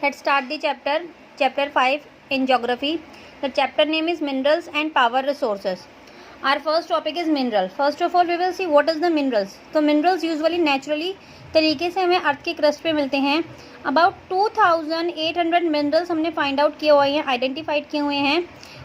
Let's start the chapter 5 in geography. The chapter name is minerals and power resources. Our first topic is mineral. First of all we will see what is the minerals. तो minerals usually naturally तरीके से हमें अर्थ के crust पे मिलते हैं. About 2800 minerals हमने find out किए हुए हैं, आइडेंटिफाइड किए हुए हैं.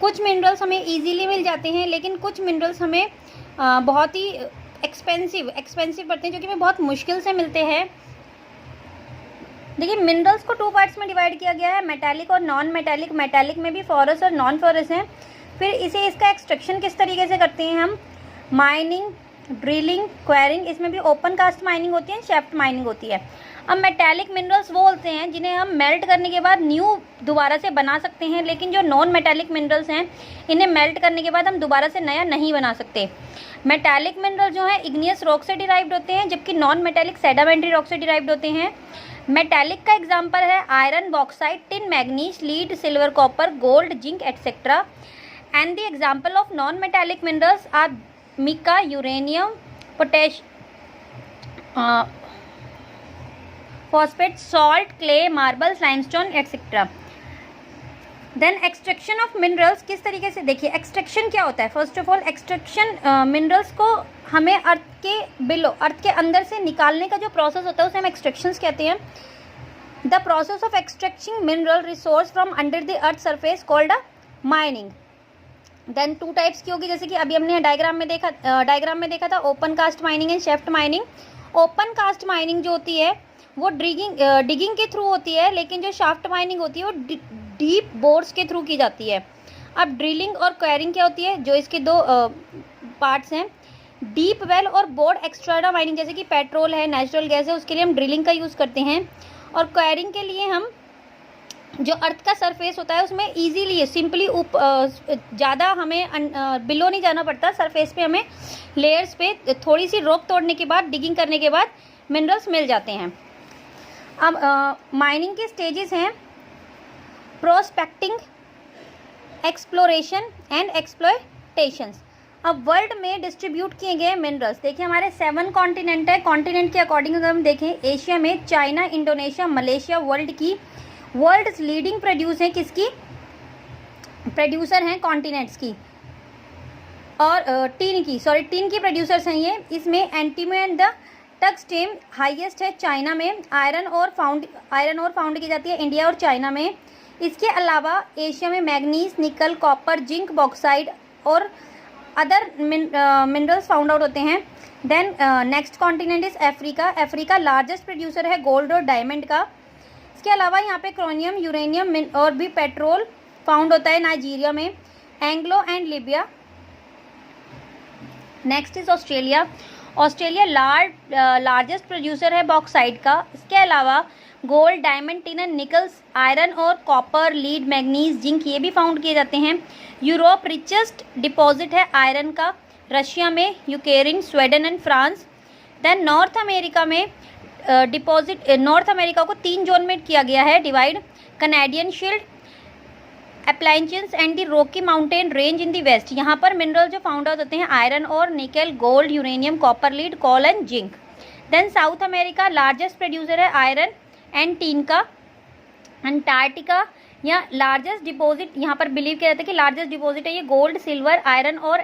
कुछ मिनरल्स हमें ईजीली मिल जाते हैं, लेकिन कुछ मिनरल्स हमें बहुत ही एक्सपेंसिव पड़ते हैं, जो कि हमें बहुत मुश्किल से मिलते हैं. देखिए, मिनरल्स को 2 पार्ट्स में डिवाइड किया गया है, मेटालिक और नॉन मेटालिक. मेटालिक में भी फॉरस और नॉन फॉरस हैं. फिर इसका एक्सट्रैक्शन किस तरीके से करते हैं हम, माइनिंग, ड्रिलिंग, क्वेरिंग. इसमें भी ओपन कास्ट माइनिंग होती है, शेफ्ट माइनिंग होती है. अब मेटालिक मिनरल्स वो होते हैं जिन्हें हम मेल्ट करने के बाद न्यू दोबारा से बना सकते हैं, लेकिन जो नॉन मेटालिक मिनरल्स हैं इन्हें मेल्ट करने के बाद हम दोबारा से नया नहीं बना सकते. मेटालिक मिनरल जो है इग्नियस रॉक से डिराइव्ड होते हैं, जबकि नॉन मेटालिक सेडिमेंट्री रॉक से डिराइव्ड होते हैं. मेटालिक का एग्जांपल है iron, bauxite, tin, manganese, lead, silver, copper, gold, zinc etcetera. And the example of non metallic minerals are mica, uranium, potash, phosphate, salt, clay, marbles, limestone etcetera. Then extraction of minerals किस तरीके से, देखिए extraction क्या होता है. First of all extraction minerals को हमें अर्थ के अंदर से निकालने का जो प्रोसेस होता है उसे हम एक्सट्रैक्शंस कहते हैं. The process of extracting mineral resource from under the earth surface called a mining. Then 2 types की होगी, जैसे कि अभी हमने डायग्राम में देखा था open cast mining and shaft mining. Open cast mining जो होती है वो डिगिंग के थ्रू होती है, लेकिन जो शाफ्ट माइनिंग होती है वो डीप बोर्स के थ्रू की जाती है. अब ड्रिलिंग और क्वेरिंग क्या होती है, जो इसके 2 पार्ट्स हैं. डीप वेल और बोर्ड एक्सट्रैक्ट माइनिंग, जैसे कि पेट्रोल है, नेचुरल गैस है, उसके लिए हम ड्रिलिंग का यूज़ करते हैं. और क्वेरिंग के लिए हम जो अर्थ का सरफेस होता है उसमें इजीली सिंपली ज़्यादा हमें बिलो नहीं जाना पड़ता. सरफेस पे हमें लेयर्स पे थोड़ी सी रॉक तोड़ने के बाद, डिगिंग करने के बाद मिनरल्स मिल जाते हैं. अब माइनिंग के स्टेजेस हैं प्रोस्पेक्टिंग, एक्सप्लोरेशन एंड एक्सप्लॉयटेशंस. अब वर्ल्ड में डिस्ट्रीब्यूट किए गए मिनरल्स, देखिए हमारे 7 कॉन्टिनेंट है. कॉन्टिनेंट के अकॉर्डिंग अगर हम देखें, एशिया में China, Indonesia, Malaysia world leading producer हैं कॉन्टिनेंट्स की. और टीन की प्रोड्यूसर्स हैं ये. इसमें एंटीमो एंड द टंगस्टेन हाईएस्ट है चाइना में. आयरन और फाउंड की जाती है इंडिया और चाइना में. इसके अलावा एशिया में manganese, nickel, copper, zinc, bauxite और अदर मिनरल्स फाउंड आउट होते हैं. Then next continent is Africa largest producer है गोल्ड और डायमंड का. इसके अलावा यहाँ पे क्रोनियम, यूरेनियम और भी पेट्रोल फाउंड होता है नाइजीरिया में. Angola and Libya. Next is Australia largest producer है बॉक्साइट का. इसके अलावा gold, diamond, tin and nickels, iron और कॉपर, लीड, मैग्नीज, जिंक ये भी फाउंड किए जाते हैं. यूरोप रिचेस्ट डिपॉजिट है आयरन का. रशिया में Ukraine, Sweden and France. Then North America को 3 जोन में किया गया है divide. Canadian shield, Appalachians and the Rocky mountain range in the west. यहाँ पर मिनरल जो फाउंड आउट होते हैं आयरन और nickel, gold, uranium, copper, lead, coal and zinc. Then South America largest producer है आयरन एंड टीन का. Antarctica या largest deposit, यहाँ पर बिलीव किया जाता है कि लार्जेस्ट डिपॉजिट है ये गोल्ड, सिल्वर, आयरन और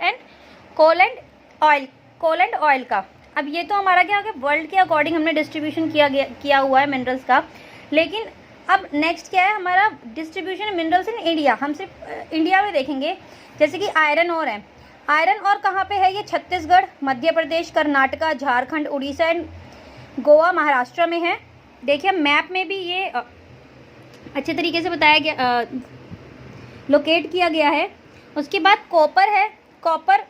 कोल एंड ऑयल का. अब ये तो हमारा क्या हो गया, वर्ल्ड के अकॉर्डिंग हमने डिस्ट्रीब्यूशन किया हुआ है मिनरल्स का. लेकिन अब नेक्स्ट क्या है हमारा डिस्ट्रीब्यूशन मिनरल्स इन इंडिया. हम सिर्फ इंडिया में देखेंगे, जैसे कि आयरन और है. आयरन और कहाँ पे है, ये छत्तीसगढ़, मध्य प्रदेश, कर्नाटका, झारखंड, उड़ीसा एंड गोवा, महाराष्ट्र में है. देखिए मैप में भी ये अच्छे तरीके से बताया गया, लोकेट किया गया है. उसके बाद कॉपर है. कॉपर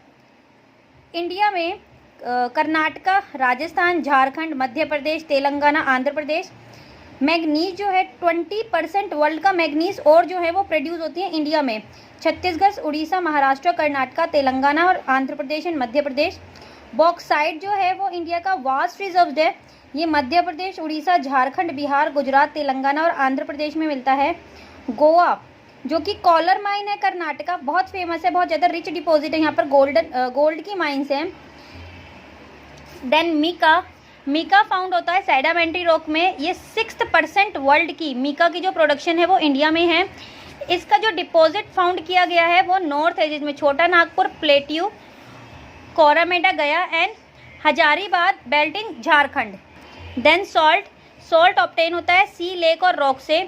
इंडिया में कर्नाटका, राजस्थान, झारखंड, मध्य प्रदेश, तेलंगाना, आंध्र प्रदेश. मैग्नीज जो है 20% वर्ल्ड का मैग्नीज और जो है वो प्रोड्यूस होती है इंडिया में. छत्तीसगढ़, उड़ीसा, महाराष्ट्र, कर्नाटका, तेलंगाना और आंध्र प्रदेश एंड मध्य प्रदेश. बॉक्साइट जो है वो इंडिया का वास्ट रिजर्व्ड है. ये मध्य प्रदेश, उड़ीसा, झारखंड, बिहार, गुजरात, तेलंगाना और आंध्र प्रदेश में मिलता है. गोवा जो कि कॉलर माइन है कर्नाटका, बहुत फेमस है, बहुत ज़्यादा रिच डिपॉजिट है यहाँ पर, गोल्ड की माइंस हैं. देन मिका मीका फाउंड होता है सेडिमेंट्री रॉक में। ये 6% वर्ल्ड की मीका की जो प्रोडक्शन है वो इंडिया में है। इसका जो डिपॉजिट फाउंड किया गया है वो नॉर्थ है, जिसमें छोटा Nagpur, plateau, Koderma Gaya and Hazaribagh belt in Jharkhand. Then salt obtain होता है सी, लेक और रॉक से।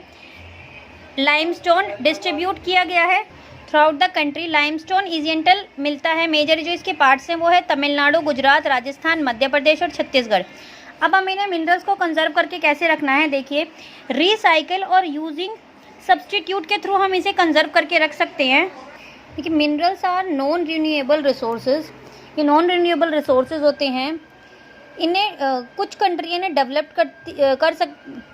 लाइमस्टोन डिस्ट्रीब्यूट किया गया है throughout the country. Limestone इजेंटल मिलता है, मेजर जो इसके पार्ट्स हैं वो है तमिलनाडु, गुजरात, राजस्थान, मध्य प्रदेश और छत्तीसगढ़। अब हम इन्हें मिनरल्स को कंजर्व करके कैसे रखना है, देखिए रिसाइकिल और यूजिंग सब्सटीट्यूट के थ्रू हम इसे कंजर्व करके रख सकते हैं। देखिए minerals are non renewable resources. ये नॉन रिन्यूएबल रिसोर्सेज होते हैं। इन्हें कुछ कंट्री ने डेवलप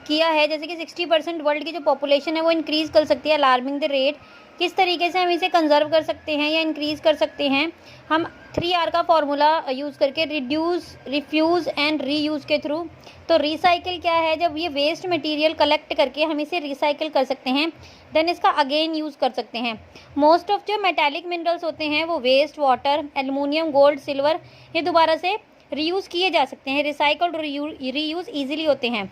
किया है, जैसे कि 60% वर्ल्ड की जो पॉपुलेशन है वो इंक्रीज़ कर सकती है अलार्मिंग द रेट। किस तरीके से हम इसे कंजर्व कर सकते हैं या इंक्रीज़ कर सकते हैं, हम 3R का फॉर्मूला यूज़ करके, रिड्यूस, रिफ्यूज़ एंड रीयूज़ के थ्रू। तो रिसाइकिल क्या है, जब ये वेस्ट मटेरियल कलेक्ट करके हम इसे रिसाइकिल कर सकते हैं, देन इसका अगेन यूज़ कर सकते हैं। मोस्ट ऑफ जो मेटालिक मिनरल्स होते हैं वो waste water, aluminium, gold, silver, ये दोबारा से रीयूज़ किए जा सकते हैं। रिसाइकल्ड और रीयूज़ ईजिली होते हैं।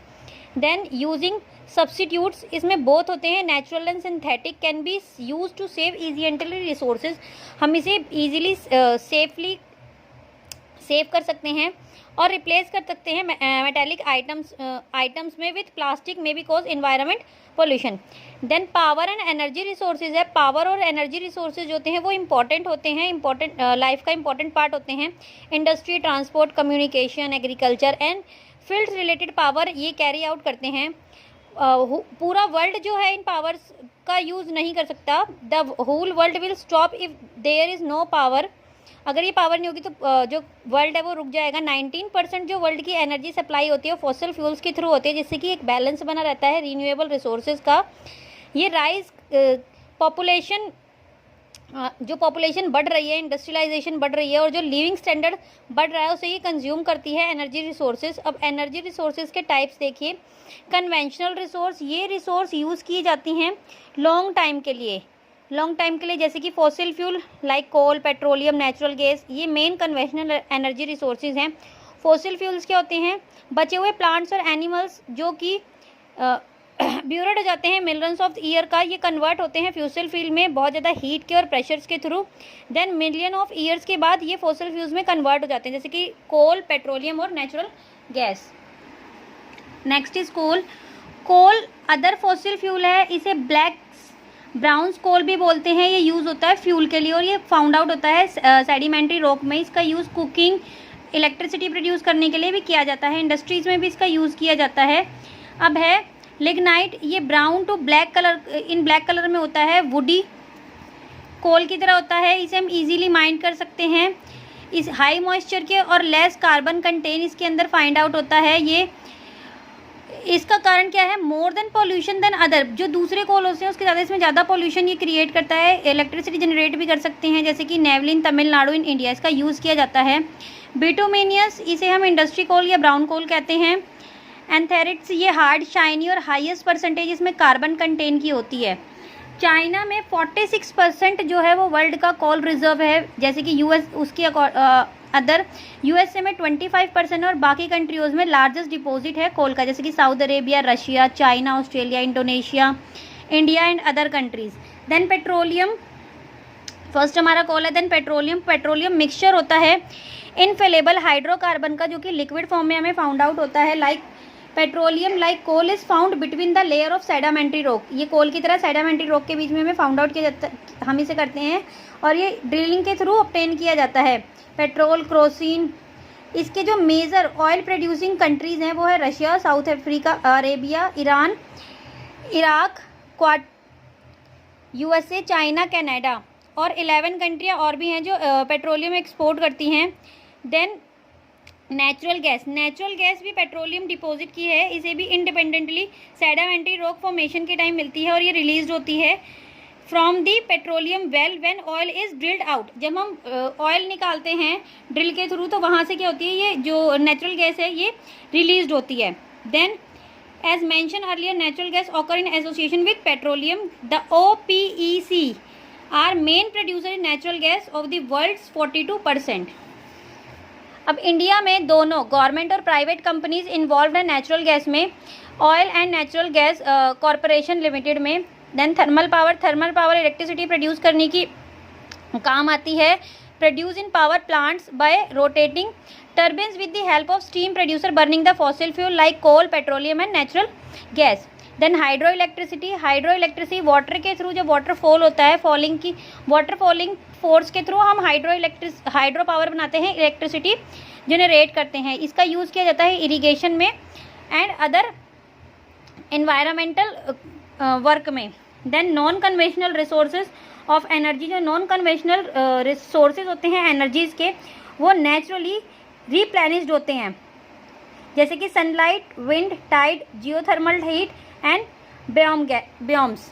देन यूजिंग सब्सटीट्यूट्स, इसमें बोथ होते हैं, natural and synthetic, can be use to save efficiently resources. हम इसे ईजिली सेफली सेव कर सकते हैं और रिप्लेस कर सकते हैं मेटालिक आइटम्स में विथ प्लास्टिक, में भी cause environment pollution. Then power and energy resources है। पावर और एनर्जी रिसोर्सेज होते हैं वो इंपॉर्टेंट होते हैं, लाइफ का इंपॉर्टेंट पार्ट होते हैं। Industry, transport, communication, agriculture and fields related power ये कैरी आउट करते हैं। पूरा वर्ल्ड जो है इन पावर्स का यूज़ नहीं कर सकता। The whole world will stop if there is no power. अगर ये पावर नहीं होगी तो जो वर्ल्ड है वो रुक जाएगा। 19% जो वर्ल्ड की एनर्जी सप्लाई होती है वो फॉसिल फ्यूल्स के थ्रू होती है, जिससे कि एक बैलेंस बना रहता है रीन्यूएबल रिसोर्सेज का। ये राइज पॉपुलेशन, जो पॉपुलेशन बढ़ रही है, इंडस्ट्रियलाइजेशन बढ़ रही है और जो लिविंग स्टैंडर्ड बढ़ रहा है उसे ये कंज्यूम करती है एनर्जी रिसोर्सेज। अब एनर्जी रिसोर्सेज के टाइप्स देखिए। कन्वेंशनल रिसोर्स, ये रिसोर्स यूज़ की जाती हैं लॉन्ग टाइम के लिए, जैसे कि fossil fuel like coal, petroleum, natural gas, ये मेन कन्वेंशनल एनर्जी रिसोर्सेज हैं। फॉसिल फ्यूल्स क्या होते हैं, बचे हुए प्लांट्स और एनिमल्स जो कि ब्यूरेड हो जाते हैं मिलियंस ऑफ ईयर का, ये कन्वर्ट होते हैं फ्यूसल फ्यूल में बहुत ज़्यादा हीट के और प्रेशर्स के थ्रू। देन मिलियन ऑफ ईयर्स के बाद ये फॉसिल फ्यूल्स में कन्वर्ट हो जाते हैं, जैसे कि कोल, पेट्रोलियम और natural gas. Next is coal other fossil fuel है, इसे ब्लैक ब्राउन कोल भी बोलते हैं। ये यूज़ होता है फ्यूल के लिए और ये फाउंड आउट होता है सेडिमेंट्री रॉक में। इसका यूज़ कुकिंग, इलेक्ट्रिसिटी प्रोड्यूस करने के लिए भी किया जाता है। इंडस्ट्रीज़ में भी इसका यूज़ किया जाता है। अब है लिग्नाइट, ये brown to black colour, in black colour में होता है, वुडी कोल की तरह होता है। इसे हम इजीली माइंड कर सकते हैं। इस हाई मॉइस्चर के और लेस कार्बन कंटेन इसके अंदर फाइंड आउट होता है। ये इसका कारण क्या है, more than pollution than other, जो दूसरे कोल होते हैं उसके ज़्यादा इसमें ज़्यादा पॉल्यूशन ये क्रिएट करता है। इलेक्ट्रिसिटी जनरेट भी कर सकते हैं, जैसे कि नेवलिन, तमिलनाडु इन इंडिया इसका यूज़ किया जाता है। बिटुमिनियस, इसे हम इंडस्ट्री कोल या ब्राउन कोल कहते हैं। एंथेरिट्स, ये हार्ड, शाइनी और हाईएस्ट परसेंटेज इसमें कार्बन कंटेन की होती है। चाइना में 46% जो है वो वर्ल्ड का कोल रिजर्व है, जैसे कि यूएस उसकी अदर यूएसए में 25% और बाकी कंट्रीज़ में लार्जेस्ट डिपॉजिट है कोल का, जैसे कि Saudi Arabia, Russia, China, Australia, Indonesia, India and other countries. Then petroleum, first हमारा कोल है। देन पेट्रोलियम मिक्सचर होता है इनफेलेबल हाइड्रोकार्बन का, जो कि लिक्विड फॉर्म में हमें फाउंड आउट होता है। Like petroleum like coal is found between the layer of sedimentary rock, ये कोल की तरह सेडिमेंट्री रॉक के बीच में हमें फाउंड आउट किया जाता, हम इसे करते हैं और ये ड्रिलिंग के थ्रू ऑब्टेन किया जाता है। पेट्रोल, क्रोसिन, इसके जो मेजर ऑयल प्रोड्यूसिंग कंट्रीज़ हैं वो है Russia, south Africa, Arabia, Iran, Iraq, USA, China, Canada और 11 कंट्रियाँ और भी हैं जो पेट्रोलियम एक्सपोर्ट करती हैं। देन नेचुरल गैस भी पेट्रोलियम डिपॉजिट की है, इसे भी इंडिपेंडेंटली सेडिमेंट्री रॉक फॉर्मेशन के टाइम मिलती है और ये रिलीज होती है from the petroleum well when oil is drilled out. जब हम ऑयल निकालते हैं ड्रिल के थ्रू तो वहाँ से क्या होती है, ये जो नेचुरल गैस है ये रिलीज होती है। Then as mentioned earlier, natural gas occur in association with petroleum. The OPEC are main producer in natural gas of the world's 42%। अब इंडिया में दोनों गवर्नमेंट और प्राइवेट कंपनीज इन्वॉल्व है नेचुरल गैस में, oil and natural gas corporation limited में। Then thermal power electricity produce करने की काम आती है, produce in power plants by rotating turbines with the help of steam producer burning the fossil fuel like coal, petroleum and natural gas. Then hydro electricity water के through, जब water fall होता है, water falling force के through हम hydro power बनाते हैं, electricity generate करते हैं। इसका यूज़ किया जाता है इरिगेशन में एंड अदर एनवायरमेंटल वर्क में। Then non conventional resources of energy, जो नॉन कन्वेंशनल रिसोर्सेज होते हैं एनर्जीज के, वो नेचुरली रिप्लेनिश्ड होते हैं, जैसे कि sunlight, wind, tide, geothermal heat and biomes.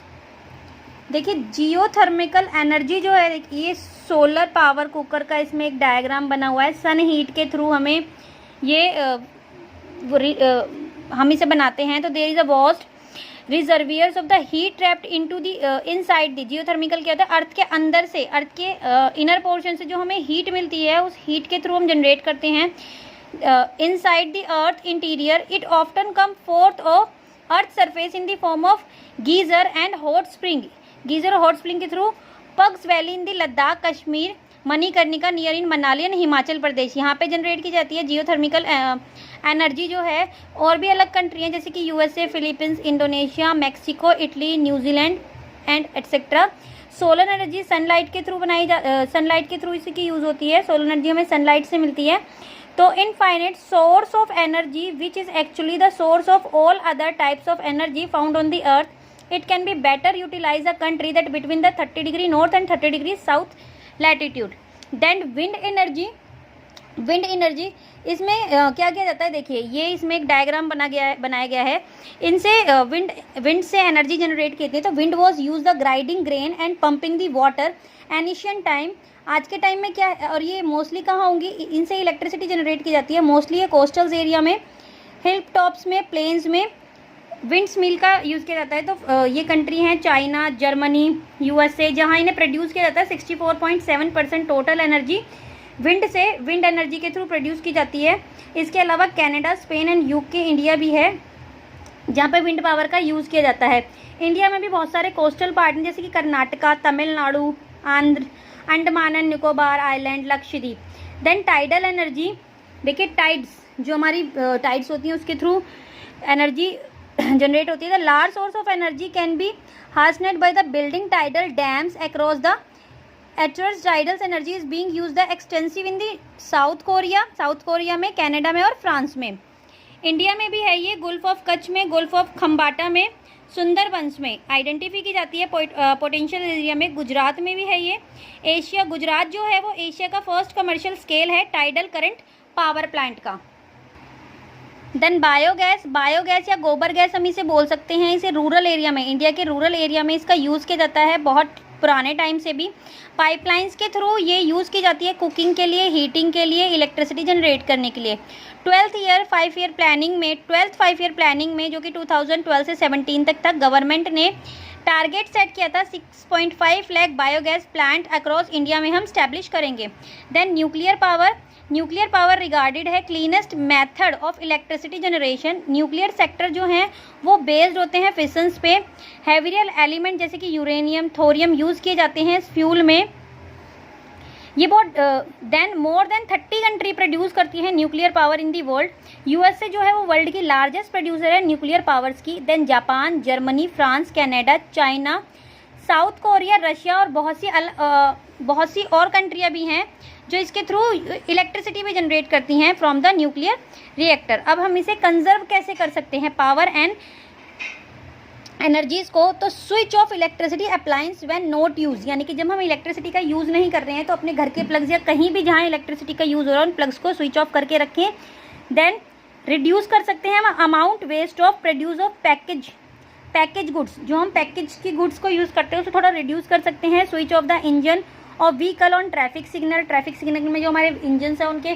देखिए जियोथर्मिकल एनर्जी जो है, ये सोलर पावर कुकर का इसमें एक डायग्राम बना हुआ है। सन हीट के थ्रू हमें ये हम इसे बनाते हैं। तो there is a vast reservoirs of the heat trapped into the inside the geothermal क्या होता है, अर्थ के अंदर से, अर्थ के इनर पोर्शन से जो हमें हीट मिलती है, उस हीट के थ्रू हम जनरेट करते हैं inside the earth interior. It often come forth of earth surface in the form of geyser and hot spring. Geyser और हॉट स्प्रिंग के through Puga valley in the Ladakh, Kashmir, Manikarnika near in Manali and Himachal Pradesh, यहाँ पे generate की जाती है जियोथर्मिकल energy जो है। और भी अलग कंट्री हैं जैसे कि USA, Philippines, Indonesia, Mexico, Italy, New Zealand and etcetera. Solar energy sunlight के थ्रू सनलाइट के थ्रू इसकी यूज़ होती है। सोलर एनर्जी हमें सनलाइट से मिलती है। तो infinite source of energy which is actually the source of all other types of energy found on the earth. It can be better utilize a country that between the 30 degree north and 30 degree south latitude. Then wind energy इसमें क्या किया जाता है, देखिए ये इसमें एक diagram बनाया गया है। इनसे विंड से एनर्जी जनरेट की जाती है। तो wind was use the grinding grain and pumping the water ancient time. आज के टाइम में क्या है, और ये मोस्टली कहाँ होंगी, इनसे इलेक्ट्रिसिटी जनरेट की जाती है। मोस्टली ये कोस्टल्स एरिया में, हिल टॉप्स में, प्लेन्स में विंड्स मिल का यूज़ किया जाता है। तो ये कंट्री हैं चाइना, जर्मनी, यूएसए, जहाँ इन्हें प्रोड्यूस किया जाता है। 64.7% टोटल एनर्जी विंड एनर्जी के थ्रू प्रोड्यूस की जाती है। इसके अलावा Canada, Spain and UK, India भी है जहाँ पे विंड पावर का यूज़ किया जाता है। इंडिया में भी बहुत सारे कोस्टल पार्ट हैं जैसे कि Karnataka, Tamil Nadu, Andhra, Andaman and Nicobar island, Lakshadweep. Then tidal energy, देखिए टाइड्स, जो हमारी टाइड्स होती हैं उसके थ्रू एनर्जी जनरेट होती है। The large source of energy can be harnessed by the building tidal dams across the waters. Tidal energy is being used extensive in the South Korea में, Canada में और France में। India में भी है ये, गुल्फ ऑफ कच्छ में, Gulf of Khambata में, सुंदरबंस में आइडेंटिफाई की जाती है पोटेंशियल एरिया में। गुजरात में भी है ये। गुजरात जो है वो एशिया का फर्स्ट कमर्शियल स्केल है टाइडल करंट पावर प्लांट का। देन बायोगैस या गोबर गैस हम इसे बोल सकते हैं। इसे रूरल एरिया में, इंडिया के रूरल एरिया में इसका यूज़ किया जाता है बहुत पुराने टाइम से भी। पाइपलाइंस के थ्रू ये यूज़ की जाती है कुकिंग के लिए, हीटिंग के लिए, इलेक्ट्रिसिटी जनरेट करने के लिए। 12th 5 ईयर प्लानिंग में जो कि 2012 से 17 तक था, गवर्नमेंट ने टारगेट सेट किया था 6.5 lakh biogas plant across India में हम स्टैब्लिश करेंगे। देन न्यूक्लियर पावर रिगार्डेड है cleanest method of electricity generation. Nuclear sector जो हैं वो बेस्ड होते हैं फिशंस पे। हेवियल एलिमेंट जैसे कि यूरेनियम, थोरियम यूज़ किए जाते हैं इस फ्यूल में। ये बहुत than more than 30 country produce करती है nuclear power in the world. USA जो है वो वर्ल्ड की लार्जेस्ट प्रोड्यूसर है न्यूक्लियर पावर्स की। Then Japan, Germany, France, Canada, China, South Korea, Russia और बहुत सी और कंट्रियाँ भी हैं जो इसके थ्रू इलेक्ट्रिसिटी भी जनरेट करती हैं फ्रॉम द न्यूक्लियर रिएक्टर। अब हम इसे कंजर्व कैसे कर सकते हैं पावर एंड एनर्जीज को, तो switch off electricity appliance when not use, यानी कि जब हम इलेक्ट्रिसिटी का यूज़ नहीं कर रहे हैं तो अपने घर के प्लग्स या कहीं भी जहाँ इलेक्ट्रिसिटी का यूज़ हो रहा है उन प्लग्स को स्विच ऑफ करके रखें। देन रिड्यूस कर सकते हैं हम amount waste of produce of package goods, जो हम पैकेज की गुड्स को यूज़ करते हैं उसे थोड़ा रिड्यूस कर सकते हैं। स्विच ऑफ द इंजन और व्हीकल ऑन ट्रैफिक सिग्नल में जो हमारे इंजन है उनके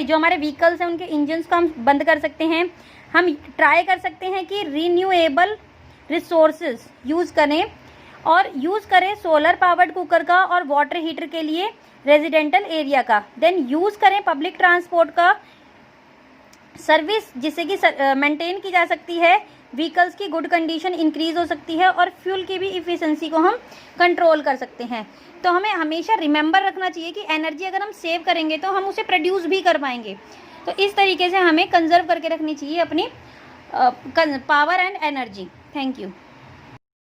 जो हमारे व्हीकल्स हैं उनके इंजन्स को हम बंद कर सकते हैं। हम ट्राई कर सकते हैं कि रीन्यूएबल रिसोर्सेज यूज़ करें सोलर पावर्ड कुकर का और वाटर हीटर के लिए रेजिडेंटल एरिया का। देन यूज़ करें पब्लिक ट्रांसपोर्ट का सर्विस जिससे कि मेंटेन की जा सकती है, व्हीकल्स की गुड कंडीशन इंक्रीज हो सकती है और फ्यूल की भी इफ़िशेंसी को हम कंट्रोल कर सकते हैं। तो हमें हमेशा रिमेंबर रखना चाहिए कि एनर्जी अगर हम सेव करेंगे तो हम उसे प्रोड्यूस भी कर पाएंगे। तो इस तरीके से हमें कंजर्व करके रखनी चाहिए अपनी power and energy. Thank you.